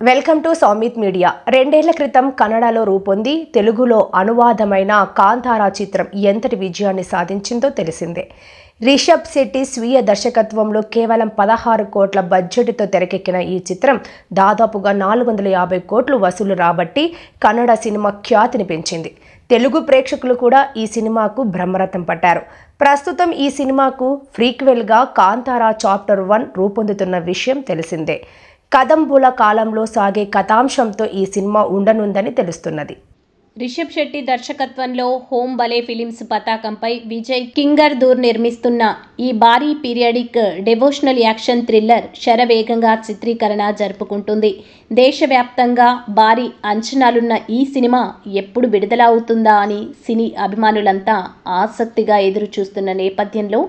Welcome to Soumith media. 2 ఏళ్ల క్రితం కన్నడలో రూపొంది తెలుగులో అనువాదమైన కాంతారా చిత్రం ఎంతటి విజయాన్ని సాధించిందో తెలిసిందే. రిషబ్ శెట్టి స్వీయ దర్శకత్వంలో కేవలం 16 కోట్ల బడ్జెట్తో తెరకెక్కిన ఈ చిత్రం దాదాపుగా 450 కోట్లు వసూలు రాబట్టి కన్నడ సినిమా ఖ్యాతిని పెంచింది. తెలుగు ప్రేక్షకులు కూడా ఈ సినిమాకు బ్రహ్మరథం పట్టారు. ప్రస్తుతం ఈ సినిమాకు ప్రీక్వెల్గా కాంతారా చాప్టర్ 1 రూపొందుతున్న విషయం తెలిసిందే. కదంబుల కాలంలో సాగే కథాంశంతో ఈ సినిమా ఉండనుందని తెలుస్తున్నది. రిషబ్ శెట్టి దర్శకత్వంలో హోమ్ బలే ఫిలిమ్స్ పతాకంపై విజయ్ కింగర్దూర్ నిర్మిస్తున్న ఈ భారీ పీరియాడిక్ డెవోషనల్ యాక్షన్ థ్రిల్లర్ శరవేగంగా చిత్రీకరణ జరుపుకుంటుంది. దేశవ్యాప్తంగా భారీ అంచనాలున్న ఈ సినిమా ఎప్పుడు విడుదల అవుతుందా అని సినీ అభిమానులంతా ఆసక్తిగా ఎదురు చూస్తున్న నేపథ్యంలో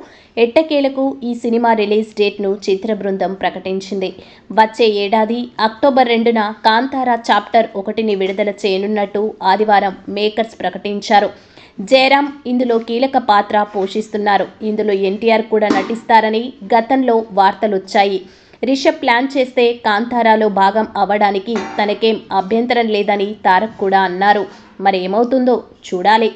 ఎట్టకేలకు ఈ సినిమా రిలీజ్ డేట్ను చిత్ర బృందం ప్రకటించింది. వచ్చే ఏడాది అక్టోబర్ 2న కాంతారా చాప్టర్ 1ని విడుదల చేయనున్నట్టు ఆదివారం మేకర్స్ ప్రకటించారు. జయరాం ఇందులో కీలక పాత్ర పోషిస్తున్నారు. ఇందులో ఎన్టీఆర్ కూడా నటిస్తారని గతంలో వార్తలొచ్చాయి. రిషబ్ ప్లాన్ చేస్తే కాంతారాలో భాగం అవ్వడానికి తనకేం అభ్యంతరం లేదని తారక్ కూడా అన్నారు. మరి ఏమవుతుందో చూడాలి.